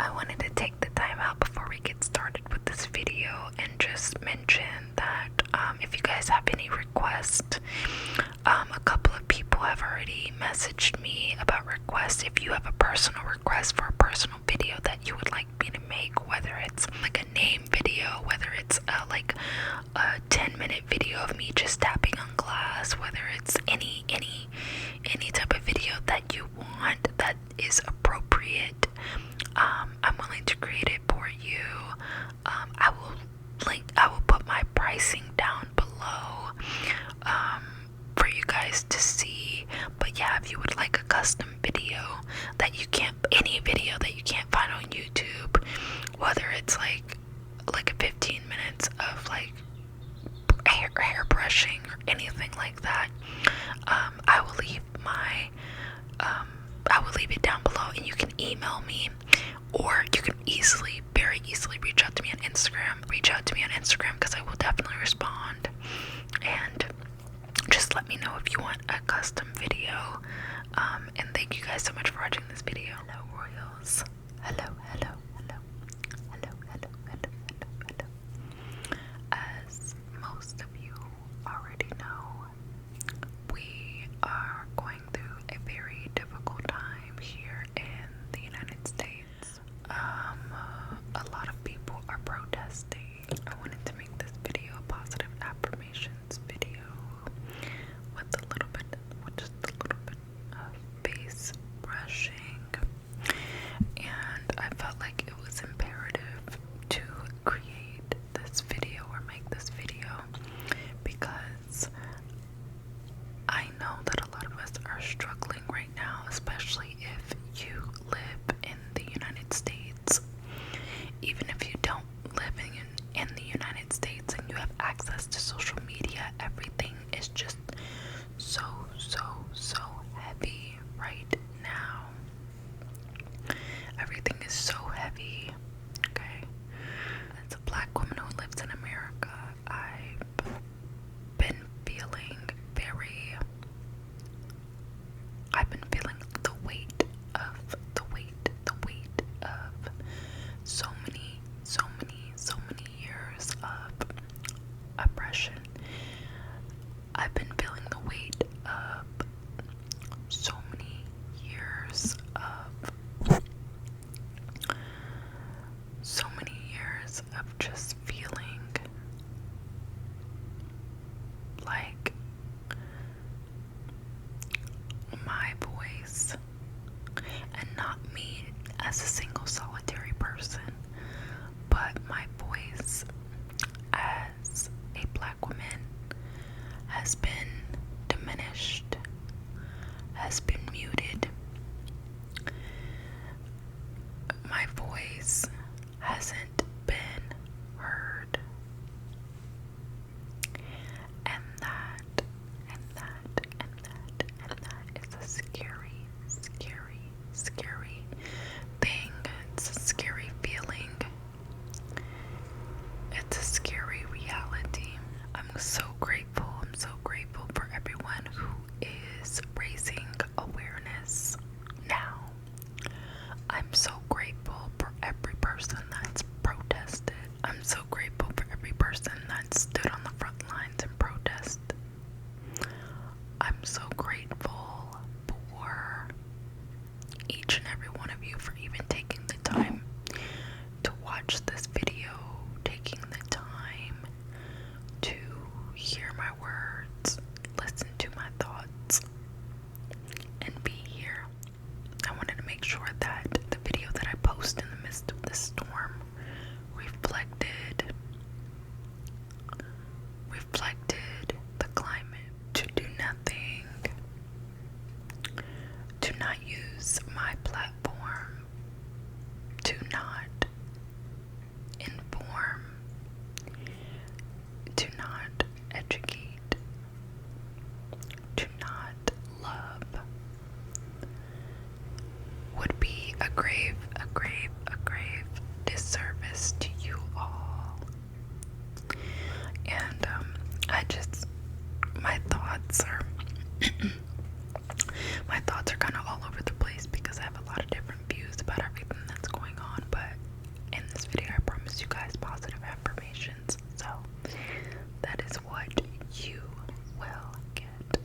I wanted to take the time out before we get started with this video and just mention that if you guys have any requests, a couple of people have already messaged me about requests. If you have a personal request for a personal video that you would like me to make, whether it's like a name video, whether it's like a 10-minute video of me just tapping on glass, whether it's any type of video that you want that is appropriate, I'm willing to create it for you. I will put my pricing down below for you guys to see. But yeah, if you would like a custom video that you can't, any video that you can't find on YouTube, whether it's like a 15 minutes of like hair brushing or anything like that, I will leave it down below, and you can email me, or you can very easily reach out to me on Instagram. Reach out to me on Instagram because I will definitely respond. And just let me know if you want a custom video. And thank you guys so much for watching this video. Hello, Royals. Hello. As most of you already know, we are going through a very difficult time here in the United States. A lot of people are protesting. I wanted to make this video a positive affirmations video with just a little bit of face brushing, and I felt like it was imperative to create this video or make this video because I know that a lot of us are struggling right now, especially if you live in the United States. Even if you don't live in the United States and you have access to social media, everything is just so heavy right now. Everything is so heavy, okay? As a black woman who lives in America, I've been feeling the weight of so many years of oppression. I've been feeling the weight of so many years of just feeling like my voice, and not me as a single solitary person, but my voice as a black woman has been diminished, has been muted. My voice hasn't been heard. this video, I promise you guys positive affirmations. So that is what you will get.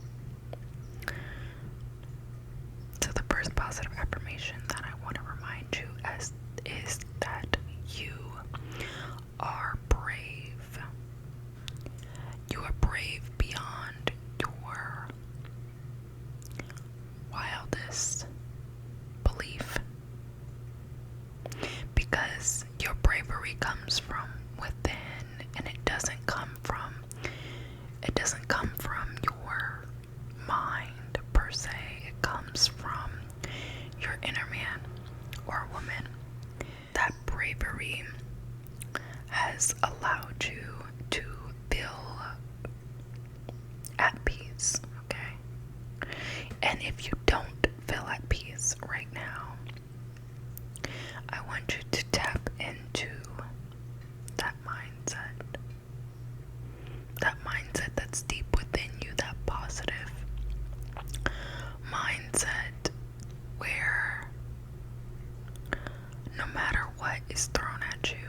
So the first positive affirmation that I want to remind you is that you are brave. You are brave beyond your wildest belief, because your bravery comes from within, and it doesn't come from your mind per se. It comes from your inner man or woman. That bravery has allowed you to feel at peace, okay? And if you don't feel at peace right now, I want you to tap into that mindset. That mindset that's deep within you, that positive mindset where no matter what is thrown at you,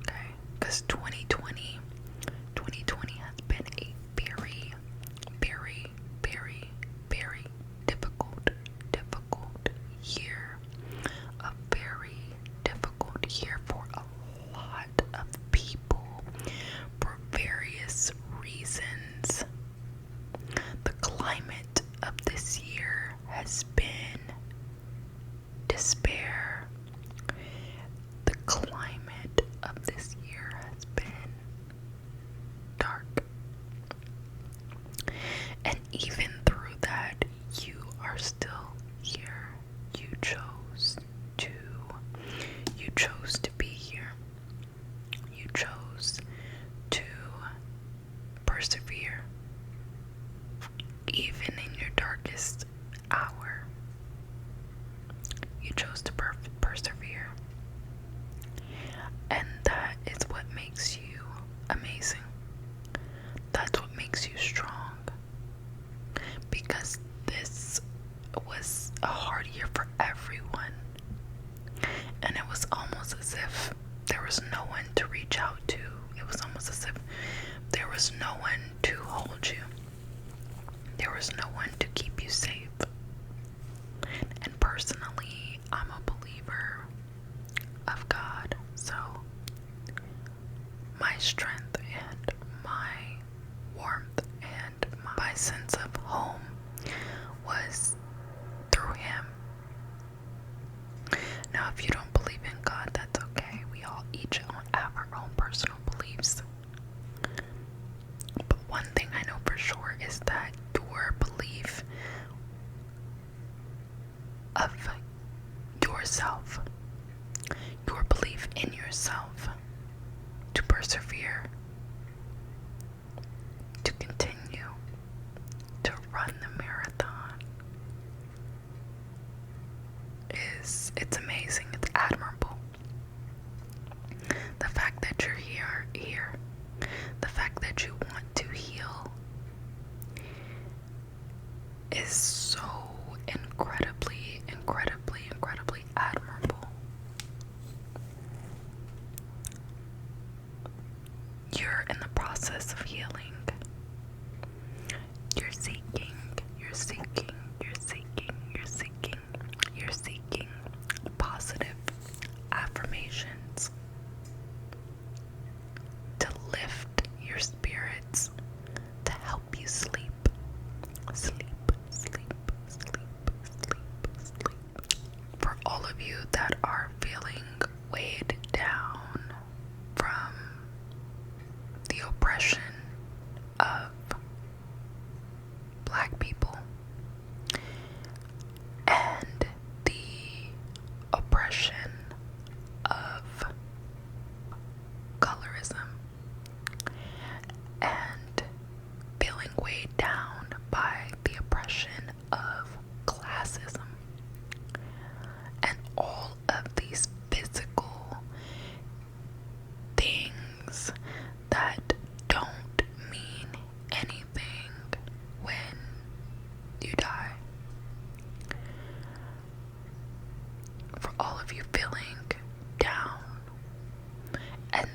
okay? Because 2020 has been a very, very, very, very difficult year. A very difficult year for a lot of people for various reasons. The climate of this year has been despair. The climate of this year has been dark. And even through that, you are still here. You chose to be here. You chose to persevere. Even in your darkest hour, you chose to persevere. And that is what makes you amazing. That's what makes you strong. Because this was a hard year for everyone. And it was almost as if there was no one to reach out to. It was almost as if there was no one to hold you. There was no one to keep you safe. And personally, I'm a believer of God. So my strength and my warmth and my sense of home was through Him. Now, if you don't believe in God, that's okay. We all each have our own personal beliefs. But one thing I know for sure is that your belief of yourself, your belief in yourself to persevere, to continue to run the marathon, it's amazing. It's admirable. The fact that you're here, the fact that you want to heal is so incredibly, incredibly, incredibly admirable. You're in the process of healing. You're seeking positive affirmations to lift your spirits, to help you sleep. For all of you that are feeling weighed down from the oppression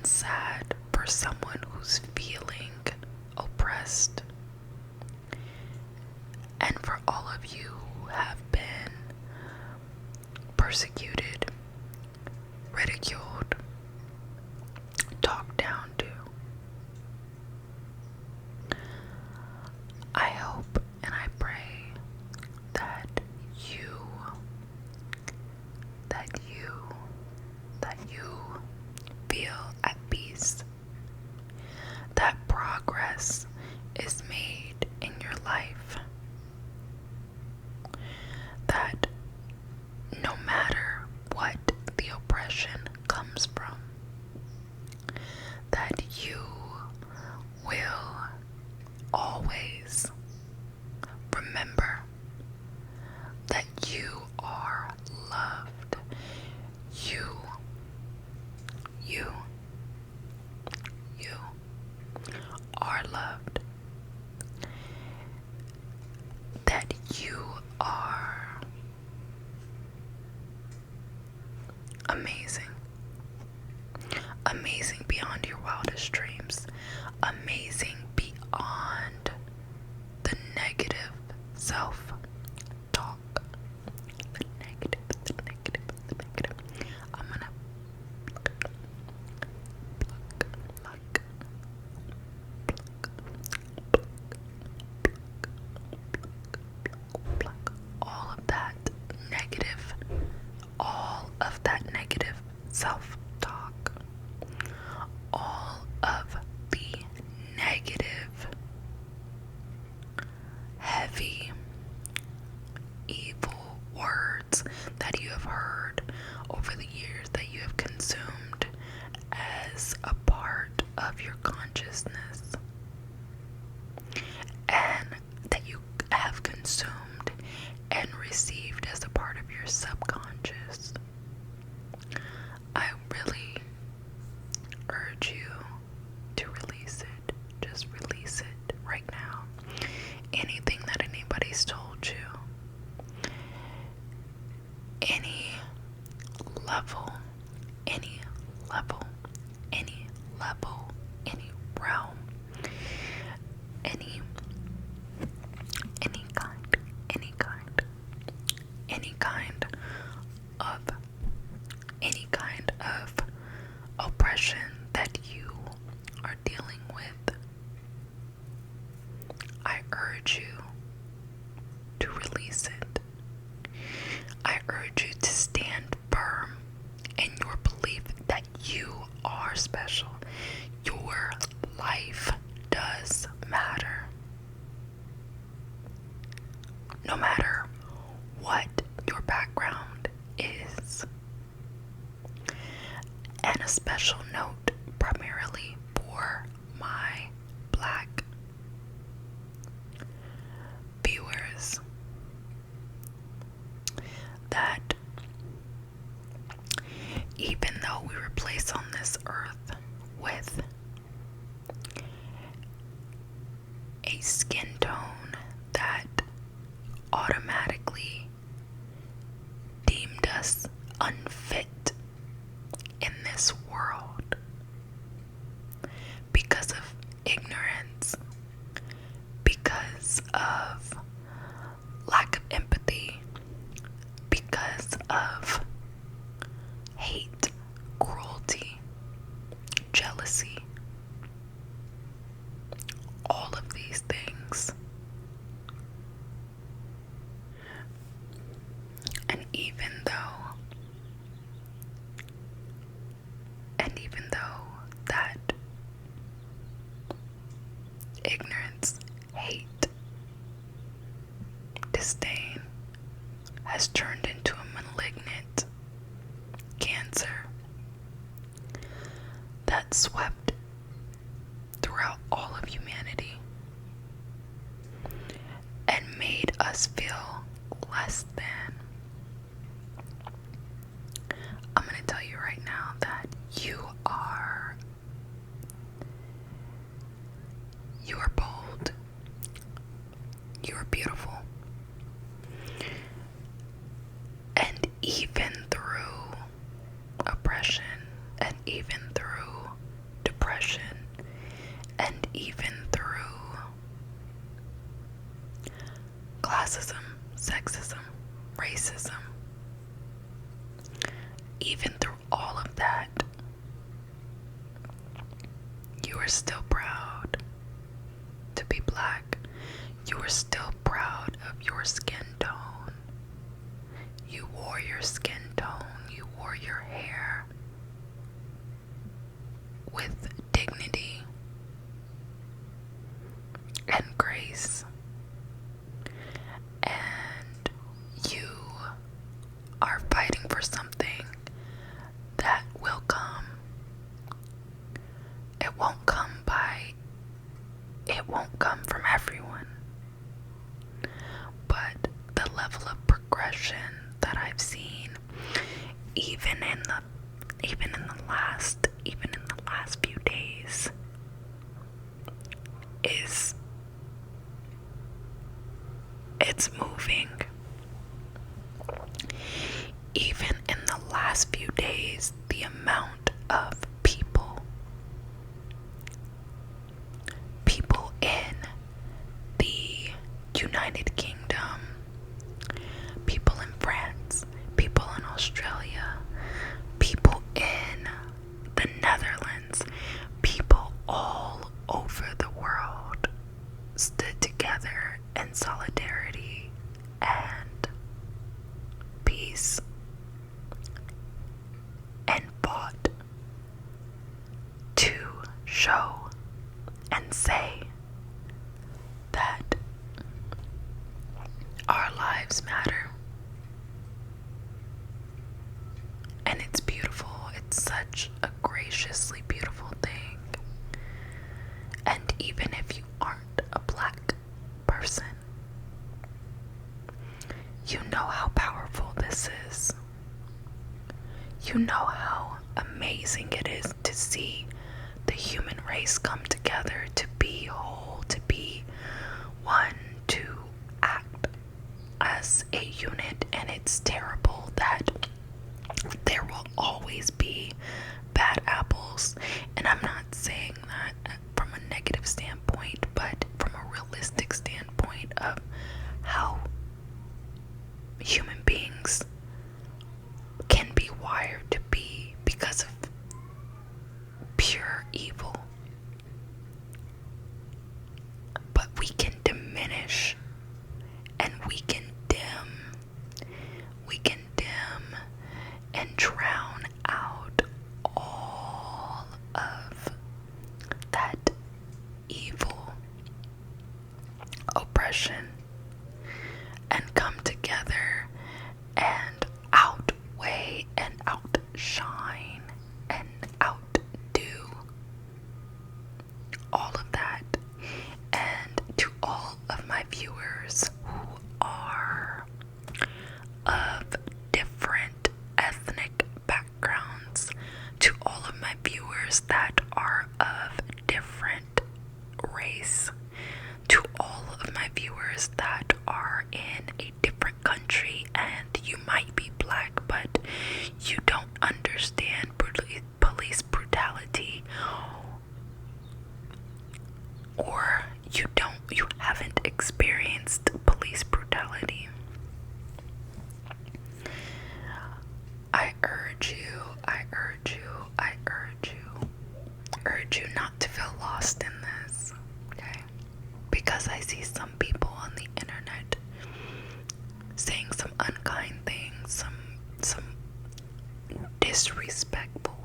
and sad for someone who's feeling oppressed. And for all of you who have been persecuted, ridiculed, talked down to. I hope and I pray that you feel at peace, that progress is made in your life, that no matter what the oppression comes from, that you will always remember that you are loved. You are loved. That you are amazing. Amazing beyond your wildest dreams. Amazing beyond the negative self-talk. The negative. I'm gonna pluck all of that negative self-talk, all of the negative, heavy, evil words that you have heard over the years, that you have consumed as a part of your consciousness, and that you have consumed and received as a part of your subconscious. I really urge you to release it. Just release it right now. Anything that anybody's told you, any level, any realm, any kind of oppression that you are dealing with, I urge you to release it. I urge you to stand firm in your belief that you are special. Your life does matter. No matter what your background is. And a special note primarily for my Black viewers, that even though we were placed on this earth with a skin tone that automatically deemed us unfit in this world because of ignorance, because of lack of empathy, because of hate, cruelty, jealousy, all of these things. And even though that ignorance, hate, disdain has turned into a malignant cancer that swept throughout all of humanity and made us feel less than. I'm going to tell you right now that you are bold, you are beautiful, and even through oppression, and even through oppression, and even through classism, sexism, racism, even through all of that, you are still proud to be Black. You are still proud of your skin tone. You wore your skin tone. You wore your hair with dignity and grace. And you are fighting for something that will come. It won't come from everyone. But the level of progression that I've seen, even in the last few days, it's moving. Even in the last few days, the amount of people in the United Kingdom, people in France, people in Australia, people in the Netherlands, people all over the world stood together in solidarity and peace and fought to show and say that our lives matter. And it's beautiful. It's such a graciously beautiful thing. And even if you aren't a Black person, you know how powerful this is. You know how amazing it is to see the human race come together, to be whole, to be one, to act as a unit. And it's terrible that there will always be bad apples. And I'm not saying that from a negative standpoint, but from a realistic standpoint of how human beings can be wired to be because of pure evil. But we can diminish and we can dim and drown out all of that evil oppression and come together and outweigh and outshine and outdo all of that. And to all of my viewers who are of different ethnic backgrounds, to all of my viewers that are of different race, to all of my viewers that are in a different country and you might be Black but you don't understand police brutality, or you haven't experienced police brutality, I urge you not to feel lost in this, okay? Because I see some people on the internet saying some unkind things, some disrespectful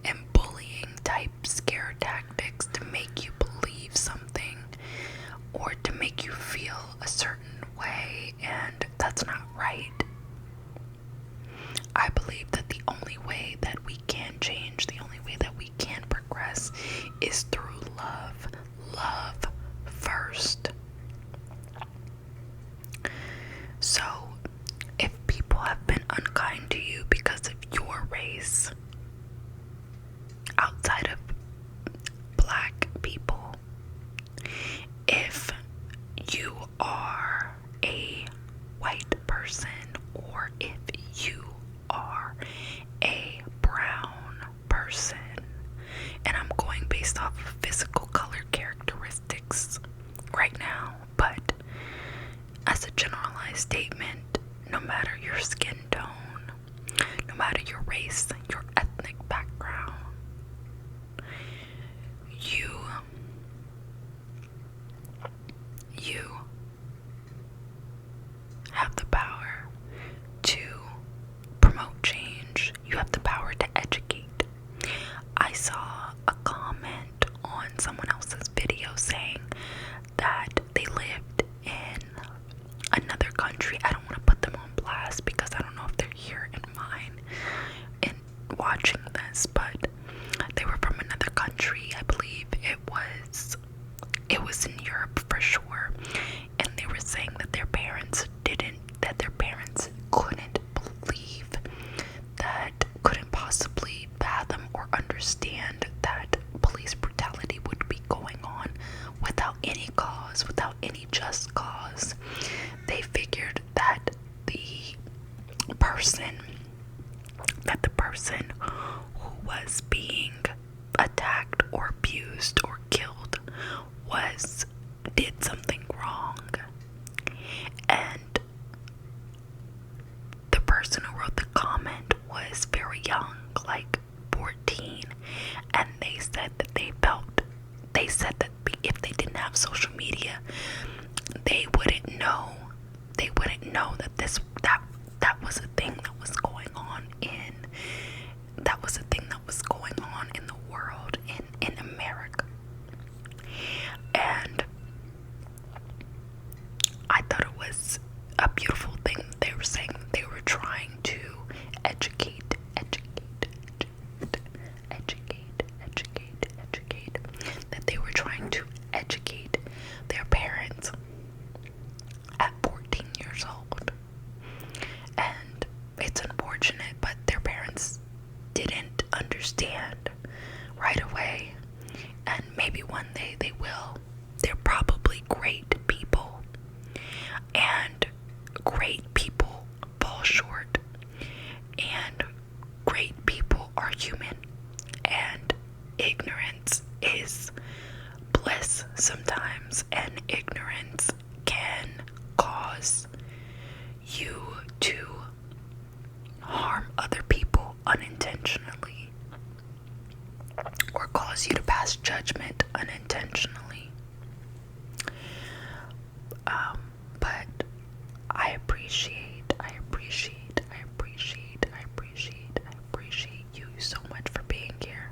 and bullying type scare tactics to make you believe something or to make you feel a certain way, and that's not right. I believe that the only way that we can change, the only way that we can progress is through love. Love first. So, if people have been unkind to you because of your race, outside of Black people, if you are a white person statement, no matter your skin tone, no matter your race, your ethnic background. You have the power to promote change. You have the power to educate. I saw a comment on someone else's video saying that they lived in another country. I don't want to put them on blast because I don't know if they're here in mine and watching this, but they were from another country. I believe it was in Europe for sure, and they were saying that their parents couldn't possibly fathom or understand that police brutality would be going on without any cause, without any just cause. They figured that the person who was being attacked or abused or killed did something wrong. And the person who wrote the comment was very young, like 14, and they said that if they didn't have social media, they wouldn't know that was a thing that was going on in the world, in America. And I thought it was a beautiful thing. They were saying they were trying to educate, that they were trying to educate their parents at 14 years old. And it's unfortunate, but their parents didn't understand right away, and maybe one day they will. They're probably great people, and great people fall short, and great people are human, and ignorance is bliss sometimes, and ignorance can cause you to harm other people unintentionally, or cause you to pass judgment unintentionally. But I appreciate you so much for being here.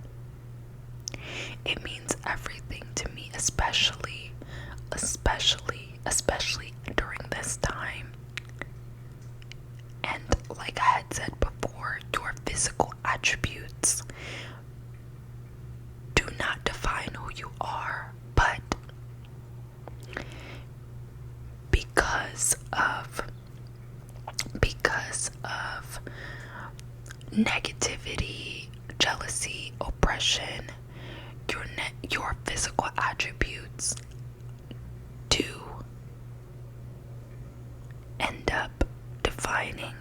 It means everything to me, especially during this time. And like I had said before, your physical attributes do not define who you are, but because of negativity, jealousy, oppression, your physical attributes do end up defining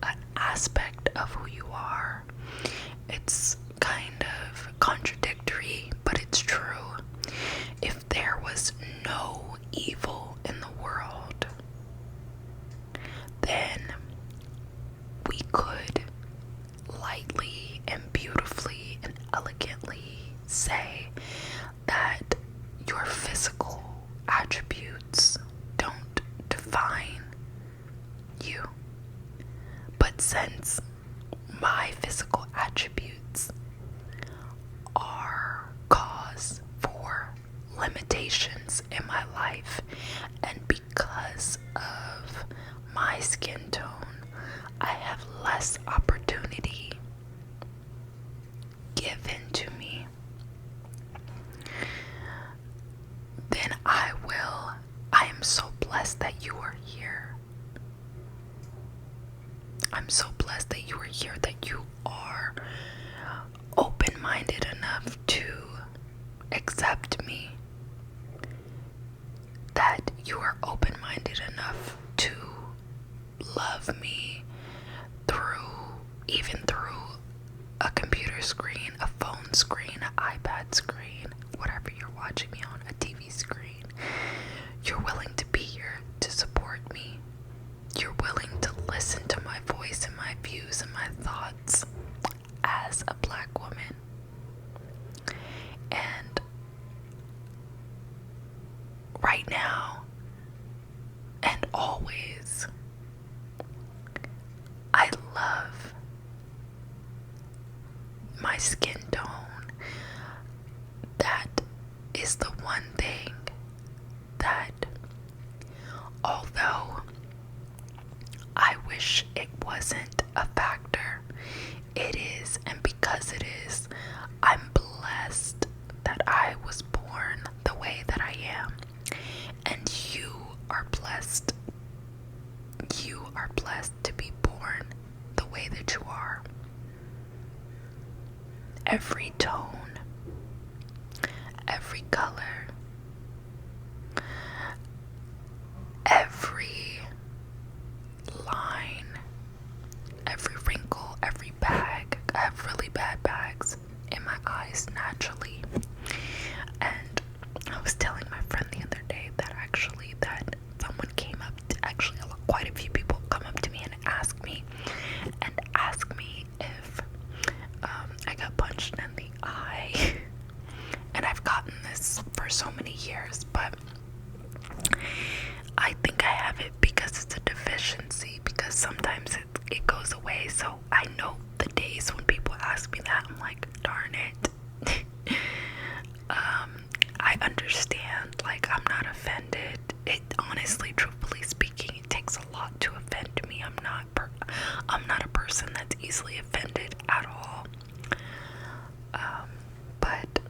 an aspect of who you are. It's kind of contradictory, but it's true. If there was no evil in the world, then we could lightly and beautifully and elegantly say that your physical attributes don't define you. But since my physical attributes are cause for limitations in my life, and because of my skin tone, I have less opportunity given to me, then I am so blessed that you are here. I'm so blessed that you are here, that you are open-minded enough to accept me, that you are open-minded enough to love me even through a computer screen, a phone screen, an iPad screen, whatever you're watching me on, a TV screen. You're willing to be here to support me. wish it wasn't a factor. It is, and because it is, I'm blessed that I was born the way that I am. And you are blessed. You are blessed to be born the way that you are. Every tone, every color, every line, every wrinkle, every bag. I have really bad bags in my eyes naturally. And I was telling my friend the other day that someone came up to, quite a few people come up to me and ask me if I got punched in the eye. And I've gotten this for so many years, but I think I have it because it's a deficiency, because sometimes it goes away. So I know the days when people ask me that, I'm like, darn it. I understand, like, I'm not offended. It honestly, truthfully speaking, it takes a lot to offend me. I'm not a person that's easily offended at all. But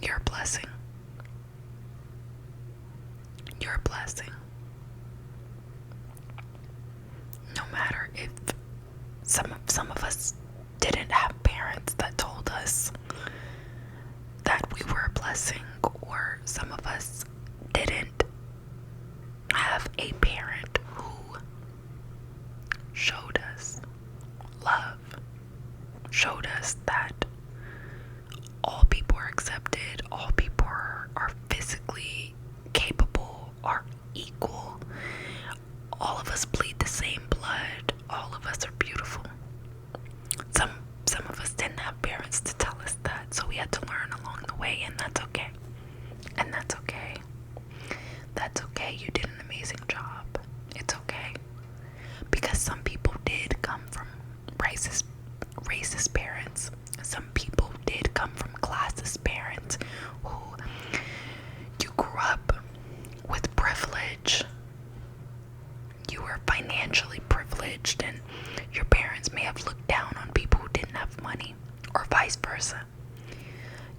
you're a blessing. You're a blessing. No matter if some of us didn't have parents that told us that we were a blessing, or some of us didn't have a parent who showed us love, showed us that all people are accepted, all people are physically capable, are equal. All of us bleed the same blood. All of us are beautiful. Some of us didn't have parents to tell us that, so we had to learn along the way, and that's okay. And that's okay. That's okay. You did an amazing job. It's okay. Because some people did come from racist parents. Some people did come from classist parents who you grew up with privilege. You were financially privileged, and your parents may have looked down on people who didn't have money, or vice versa.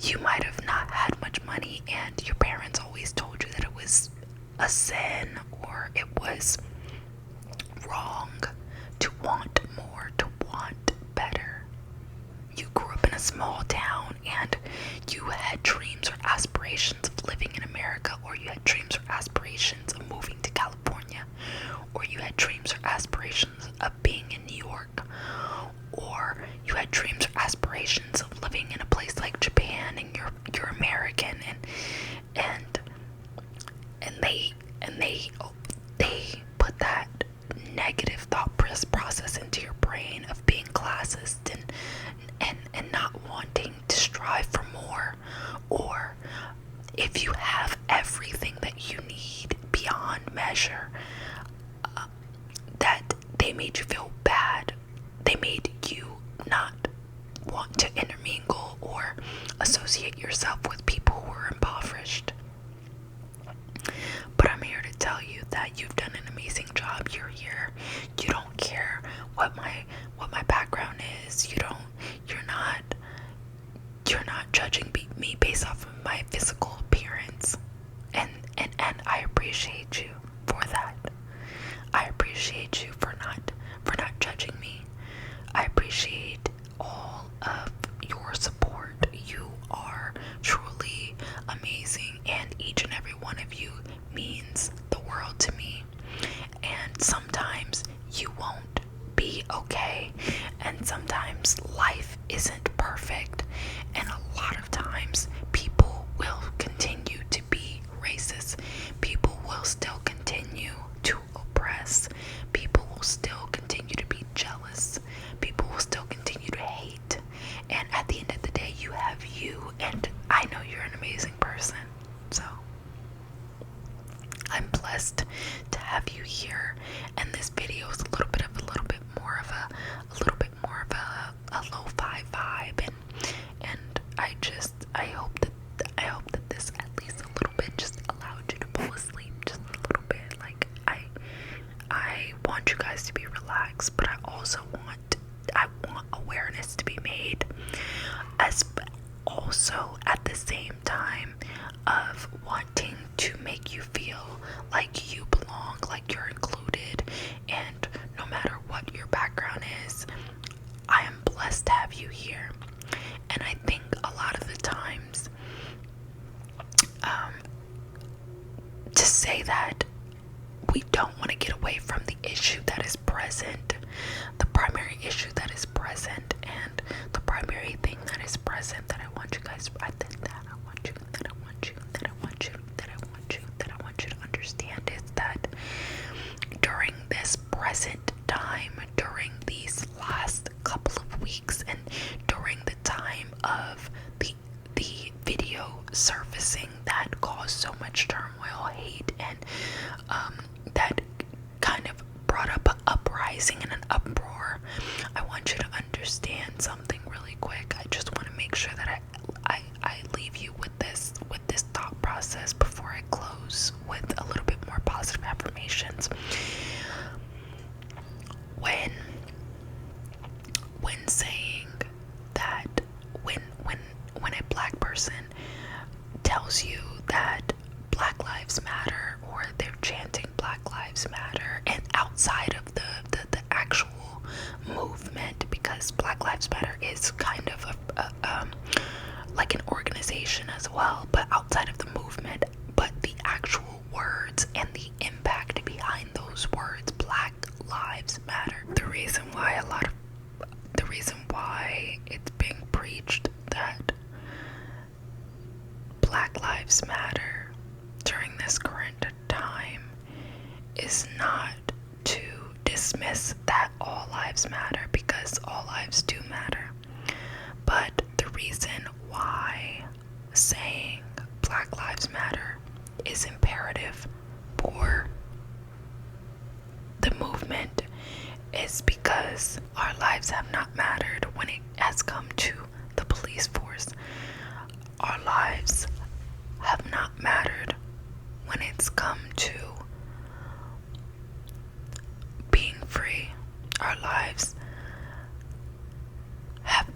You might have not had much money, and your parents always told you that it was a sin, or it was wrong to want more, to want better. You grew up in a small town, and you had dreams or aspirations of living in America, or you had dreams or aspirations of moving to California, or you had dreams or aspirations of being in New York, or you had dreams or aspirations of living in a place like Japan, and you're American, and they put that negative thought process into your brain of being classist and not wanting to strive for more, or if you have everything that you need beyond measure, that they made you feel bad. They made you not want to intermingle or associate yourself with people who are impoverished. But I'm here to tell you that you've done an amazing job. You're here. You don't care what my background is. You're not judging me based off of my physical appearance. And I appreciate you for that. I appreciate you for not judging me. I appreciate all of your support. You are truly amazing, and each and every one of you means the world to me. And sometimes you won't be okay, and sometimes life isn't perfect, and a lot of times people will continue to be racist. People will still continue to oppress. People will still continue to be jealous. People will still continue to hate. And at the end of the day, you have you, and I know you're an amazing person. So I'm blessed to have you here, and this video is a little bit more of a lo-fi vibe, and I hope that this at least a little bit just allowed you to fall asleep just a like you belong, like you're included, and no matter what your background is, I am blessed to have you here. And I think a lot of the times, to say that we don't want to get away from the issue that is present, the primary issue that is present, and the primary thing that is present that I want you guys, I want you to understand is that during this present time, during these last couple of weeks, and during the time of the video surfacing that caused so much turmoil, hate, and that kind of brought up an uprising and an uproar, I want you to understand something really quick. I just want to make sure that I leave you with this thought process before I close with a little bit more positive affirmations. When saying that, when a black person tells you that Black Lives Matter, or they're chanting Black Lives Matter, and outside of the actual movement, because Black Lives Matter is kind of like an organization as well, but outside of the movement, but the actual words and the impact behind those words, Black Lives Matter. The reason why it's being preached that Black Lives Matter during this current time is not to dismiss that all lives matter, because all lives do matter. But the reason why saying Black Lives Matter is imperative for the movement is because our lives have not mattered when it has come to the police force. Our lives have not mattered when it's come to being free. Our lives have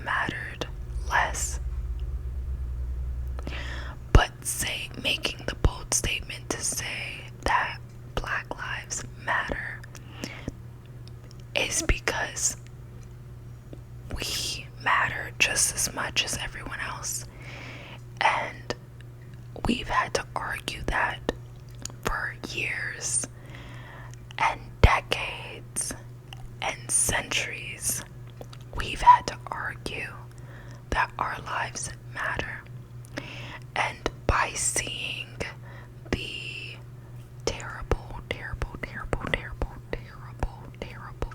mattered less. But making the bold statement to say that Black Lives Matter is because we matter just as much as everyone else. And we've had to argue that for years and decades and centuries. We've had to argue that our lives matter. And by seeing the terrible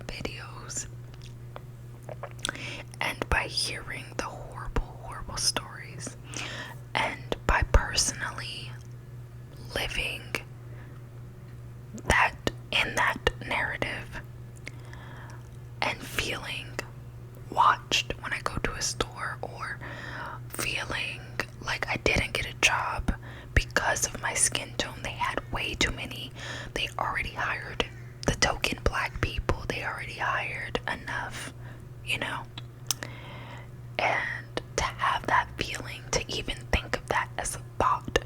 videos, and by hearing the horrible stories, and by personally living that in that narrative, and feeling watched when I go to a store, or feeling like I didn't get a job because of my skin tone. They had way too many. They already hired the token black people. They already hired enough, And to have that feeling, to even think of that as a thought,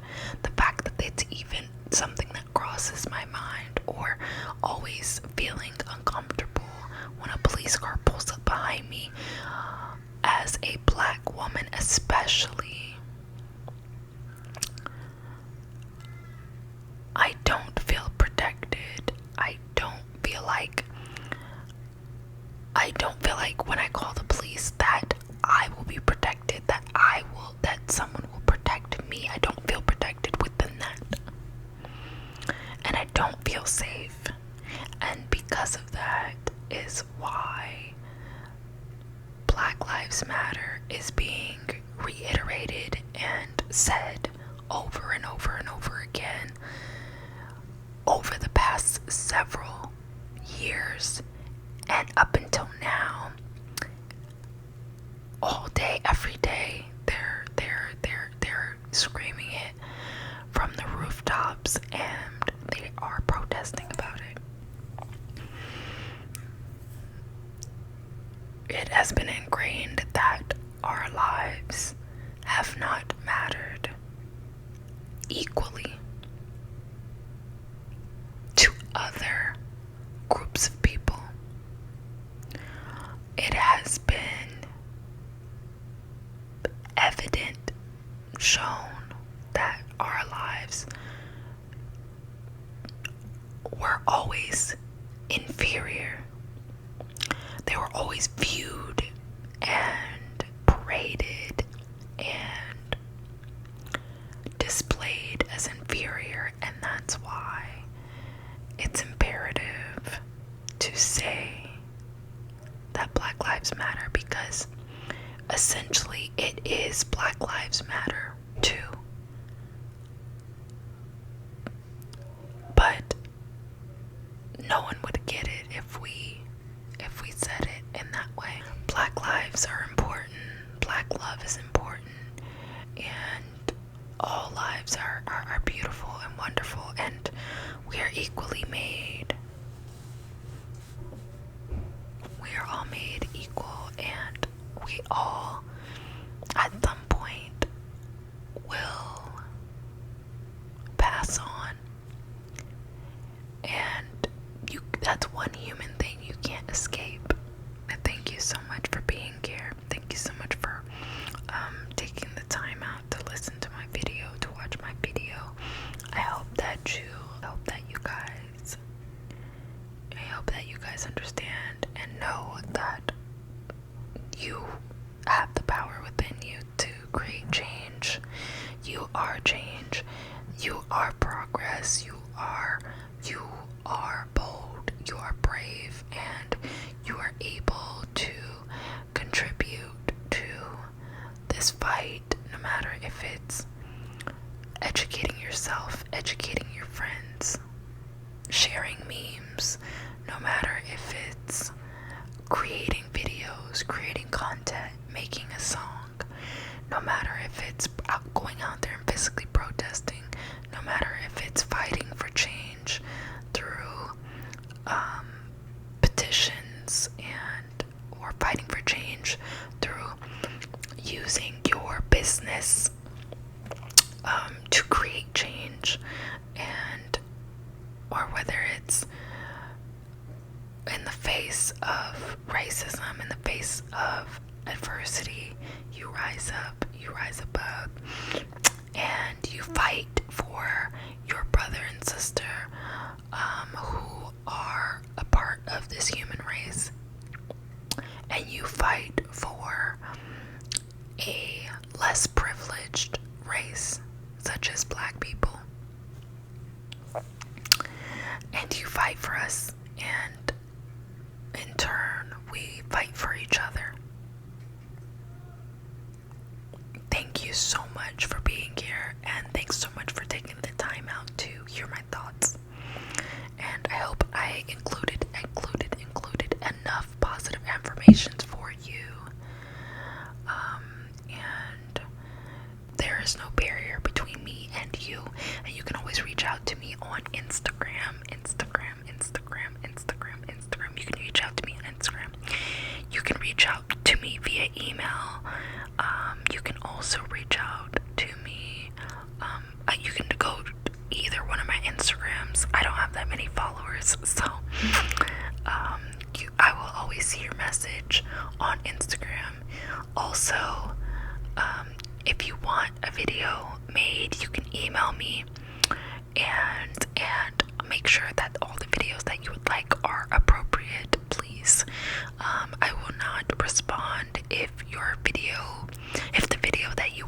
the fact that it's even something that crosses my mind, or always feeling uncomfortable when a police car pulls up behind me, as a black woman especially, I don't feel protected. I don't feel like when I call the police that I will be protected, that someone will protect me. I don't feel protected within that. And I don't feel safe. And because of that is why Black Lives Matter is being reiterated and said over and over and over again over the past several years, and up until now. All day, every day, they're screaming it from the rooftops, and they are protesting about it. It has been ingrained that our lives have not mattered. shown that our lives were always inferior. They were always viewed and paraded and displayed as inferior, and that's why it's imperative to say that Black Lives Matter, because essentially it is Black Lives Matter too. But no one would get it if we said it in that way. Black lives are important. Black love is important. And all lives are beautiful and wonderful, and we are equally made. We are all made equal, and we all at some point will pass on. And that's one human thing you can't escape. And thank you so much for being here. Thank you so much for taking the time out to listen to my video, to watch my video. I hope that you guys understand and know that you have the power within you to create change. You are change. You are progress. You are bold. You are brave, and you are able to contribute to this fight, no matter if it's educating yourself, educating your friends, sharing memes, no matter if it's creating videos, creating content, making a song, no matter if it's going out there and physically protesting, no matter if it's fighting for change through petitions or fighting for change through using your business to create change, or whether it's in the face of racism, in the face of adversity, you rise above, and you fight for your brother and sister who are a part of this human race, and you fight for a less privileged race such as Black people, and you fight for us, and in turn we fight for each other. Thank you so much for being here, and thanks so much for taking the time out to hear my thoughts. And I hope I included enough positive affirmations for you. And there is no barrier between me and you can always reach out to me on Instagram. You can reach out to me on Instagram. You can reach out to me via email. You can also reach out to me. You can go either one of my Instagrams. I don't have that many followers, so I will always see your message on Instagram. Also, if you want a video made, you can email me and make sure that all the videos that you would like are appropriate, please. I will not respond if the video that you